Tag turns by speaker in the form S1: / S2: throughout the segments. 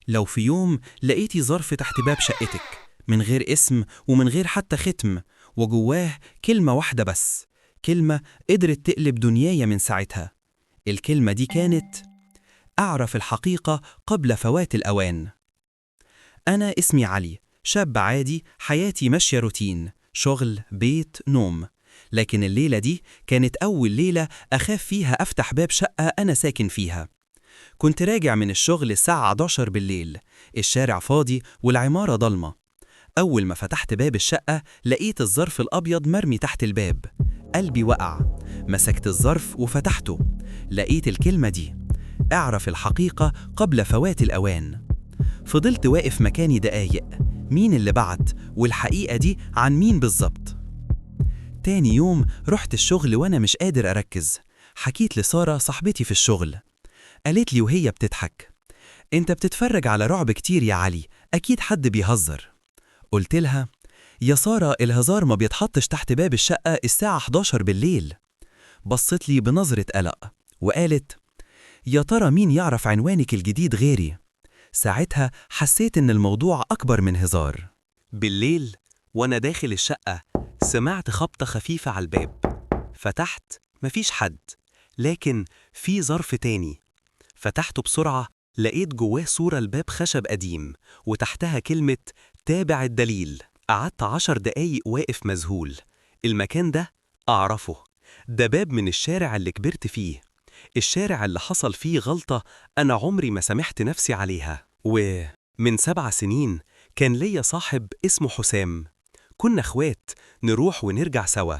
S1: لو في يوم لقيتي ظرف تحت باب شقتك من غير اسم ومن غير حتى ختم، وجواه كلمة واحدة بس، كلمة قدرت تقلب دنياي من ساعتها، الكلمة دي كانت: أعرف الحقيقة قبل فوات الأوان. أنا اسمي علي، شاب عادي، حياتي ماشية روتين، شغل بيت نوم. لكن الليلة دي كانت أول ليلة أخاف فيها أفتح باب شقة أنا ساكن فيها. كنت راجع من الشغل الساعة 11 بالليل، الشارع فاضي والعمارة ضلمة. أول ما فتحت باب الشقة لقيت الظرف الأبيض مرمي تحت الباب. قلبي وقع، مسكت الظرف وفتحته، لقيت الكلمة دي: اعرف الحقيقة قبل فوات الأوان. فضلت واقف مكاني دقايق، مين اللي بعت؟ والحقيقة دي عن مين بالظبط؟ تاني يوم رحت الشغل وأنا مش قادر أركز. حكيت لسارة صاحبتي في الشغل، قالت لي وهي بتضحك: انت بتتفرج على رعب كتير يا علي، أكيد حد بيهزر. قلت لها: يا سارة، الهزار ما بيتحطش تحت باب الشقة الساعة 11 بالليل. بصت لي بنظرة قلق وقالت: يا ترى مين يعرف عنوانك الجديد غيري؟ ساعتها حسيت إن الموضوع أكبر من هزار. بالليل وأنا داخل الشقة سمعت خبطة خفيفة على الباب. فتحت، مفيش حد، لكن في ظرف تاني. فتحته بسرعة، لقيت جواه صورة لباب خشب قديم وتحتها كلمة: تابع الدليل. قعدت 10 دقايق واقف مذهول. المكان ده أعرفه، ده باب من الشارع اللي كبرت فيه، الشارع اللي حصل فيه غلطة أنا عمري ما سامحت نفسي عليها. ومن 7 سنين كان ليا صاحب اسمه حسام، كنا اخوات، نروح ونرجع سوا.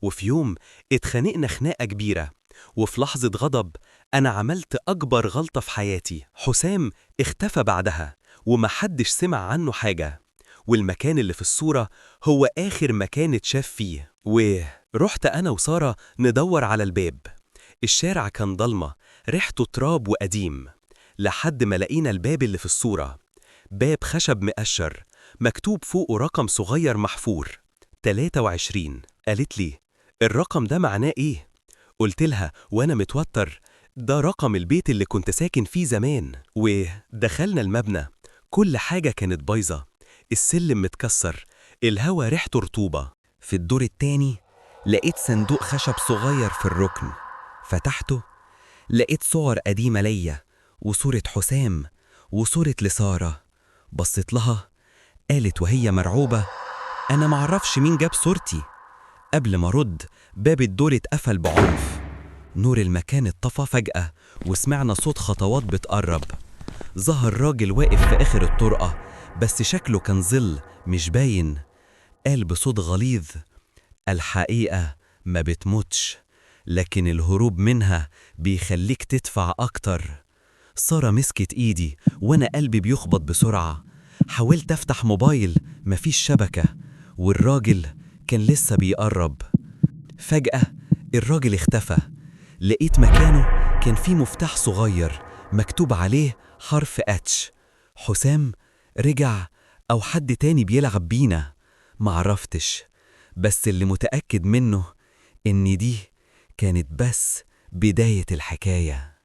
S1: وفي يوم اتخانقنا خناقة كبيرة، وفي لحظة غضب أنا عملت أكبر غلطة في حياتي. حسام اختفى بعدها ومحدش سمع عنه حاجة، والمكان اللي في الصورة هو آخر مكان اتشاف فيه. ورحت أنا وسارة ندور على الباب. الشارع كان ضلمة، ريحته تراب وقديم، لحد ما لقينا الباب اللي في الصورة، باب خشب مقشر مكتوب فوقه رقم صغير محفور: 23. قالت لي: الرقم ده معناه إيه؟ قلت لها وأنا متوتر: ده رقم البيت اللي كنت ساكن فيه زمان. ودخلنا المبنى، كل حاجة كانت بايظة، السلم متكسر، الهوا ريحته رطوبة. في الدور التاني لقيت صندوق خشب صغير في الركن، فتحته لقيت صور قديمة ليا وصورة حسام وصورة لسارة. بصيت لها، قالت وهي مرعوبة: أنا معرفش مين جاب صورتي. قبل ما رد باب الدور اتقفل بعنف، نور المكان اتطفى فجأة وسمعنا صوت خطوات بتقرب. ظهر راجل واقف في آخر الطرقة، بس شكله كان ظل مش باين. قال بصوت غليظ: الحقيقة ما بتموتش، لكن الهروب منها بيخليك تدفع أكتر. سارة مسكت إيدي وأنا قلبي بيخبط بسرعة. حاولت أفتح موبايل، مفيش شبكة، والراجل كان لسه بيقرب. فجأة الراجل اختفى. لقيت مكانه كان فيه مفتاح صغير مكتوب عليه حرف اتش. حسام رجع أو حد تاني بيلعب بينا، معرفتش، بس اللي متأكد منه إن دي كانت بس بداية الحكاية.